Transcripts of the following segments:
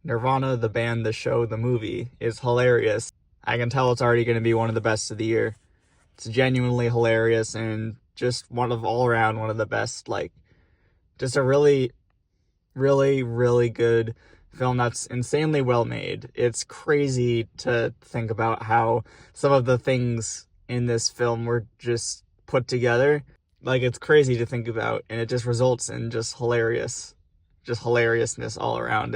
Nirvana, the band, the show, the movie, is hilarious. I can tell it's already going to be one of the best of the year. It's genuinely hilarious and just all around one of the best. Like, just a really, really, really good film that's insanely well made. It's crazy to think about how some of the things in this film were just put together. Like, it's crazy to think about, and it just results in just hilariousness all around.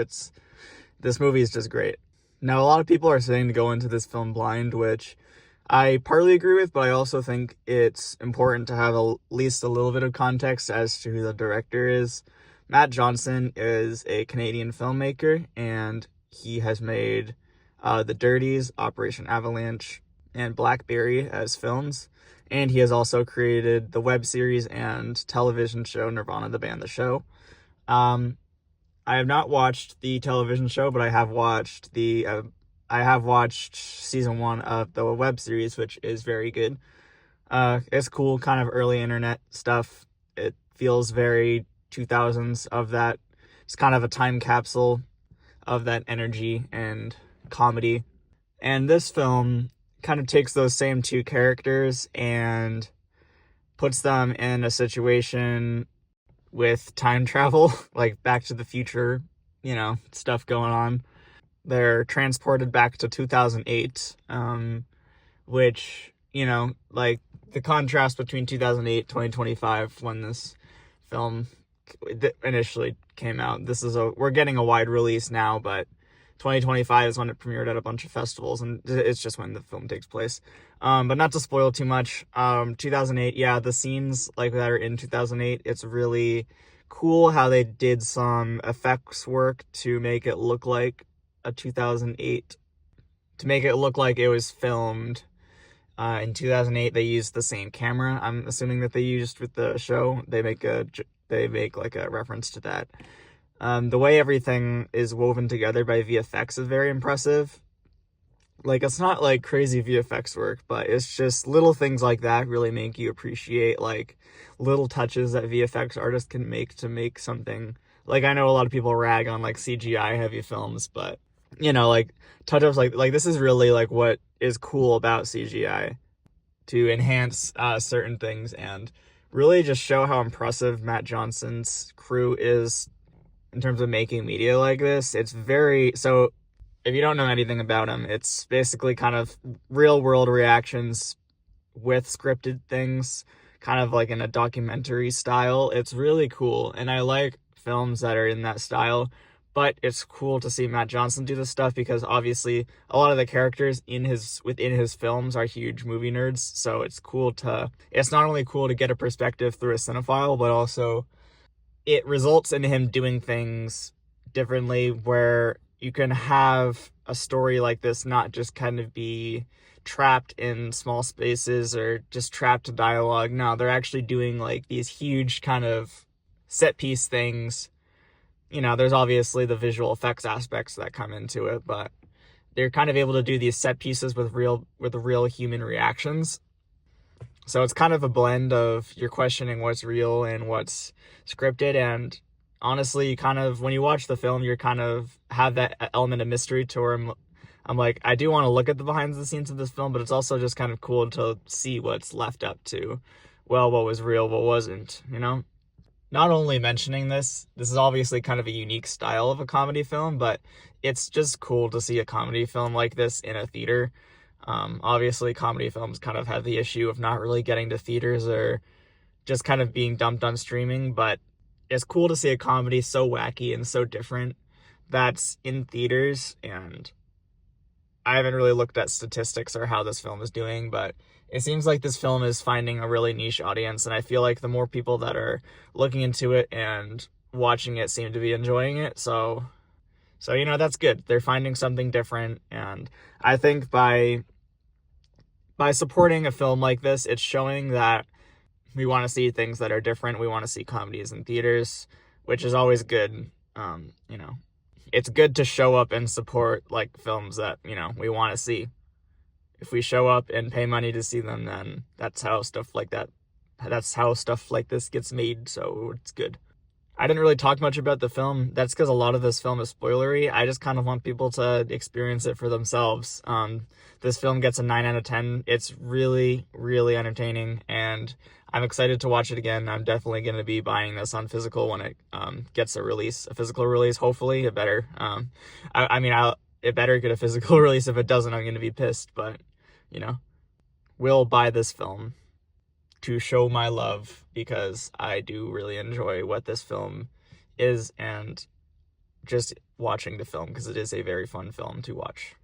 This movie is just great. Now, a lot of people are saying to go into this film blind, which I partly agree with, but I also think it's important to have at least a little bit of context as to who the director is. Matt Johnson is a Canadian filmmaker, and he has made The Dirties, Operation Avalanche, and Blackberry as films. And he has also created the web series and television show Nirvana, the band, the show. I have not watched the television show, but I have watched season 1 of the web series, which is very good. It's cool, kind of early internet stuff. It feels very 2000s of that. It's kind of a time capsule of that energy and comedy. And this film kind of takes those same two characters and puts them in a situation with time travel, like Back to the Future, stuff going on. They're transported back to 2008, which, like the contrast between 2008, 2025, when this film initially came out. We're getting a wide release now, but 2025 is when it premiered at a bunch of festivals, and it's just when the film takes place. But not to spoil too much, 2008, yeah, the scenes like that are in 2008, it's really cool how they did some effects work to make it look like a 2008, to make it look like it was filmed in 2008. They used the same camera, I'm assuming, that they used with the show. They make like a reference to that. The way everything is woven together by VFX is very impressive. Like, it's not like crazy VFX work, but it's just little things like that really make you appreciate like little touches that VFX artists can make to make something. Like, I know a lot of people rag on like CGI heavy films, but like touch-ups like this is really like what is cool about CGI, to enhance certain things and really just show how impressive Matt Johnson's crew is in terms of making media like this. It's very, so if you don't know anything about him, it's basically kind of real world reactions with scripted things, kind of like in a documentary style. It's really cool, and I like films that are in that style. But it's cool to see Matt Johnson do this stuff because obviously a lot of the characters within his films are huge movie nerds. So it's not only cool to get a perspective through a cinephile, but also it results in him doing things differently, where you can have a story like this not just kind of be trapped in small spaces or just trapped to dialogue. No, they're actually doing like these huge kind of set piece things. There's obviously the visual effects aspects that come into it, but they're kind of able to do these set pieces with real human reactions. So it's kind of a blend of you're questioning what's real and what's scripted. And honestly, kind of when you watch the film, you're kind of have that element of mystery to where I'm like, I do want to look at the behind the scenes of this film, but it's also just kind of cool to see what's left up to, well, what was real, what wasn't, Not only mentioning this is obviously kind of a unique style of a comedy film, but it's just cool to see a comedy film like this in a theater. Obviously, comedy films kind of have the issue of not really getting to theaters or just kind of being dumped on streaming, but it's cool to see a comedy so wacky and so different that's in theaters. And I haven't really looked at statistics or how this film is doing, but it seems like this film is finding a really niche audience, and I feel like the more people that are looking into it and watching it seem to be enjoying it. So that's good. They're finding something different, and I think by supporting a film like this, it's showing that we want to see things that are different. We want to see comedies in theaters, which is always good. It's good to show up and support like films that, we want to see. If we show up and pay money to see them, then that's how stuff like this gets made, so it's good. I didn't really talk much about the film. That's because a lot of this film is spoilery. I just kind of want people to experience it for themselves. This film gets a 9 out of 10. It's really, really entertaining, and I'm excited to watch it again. I'm definitely going to be buying this on physical when it gets a physical release. Hopefully, it better. It better get a physical release. If it doesn't, I'm going to be pissed. But, you know, will buy this film to show my love, because I do really enjoy what this film is, and just watching the film because it is a very fun film to watch.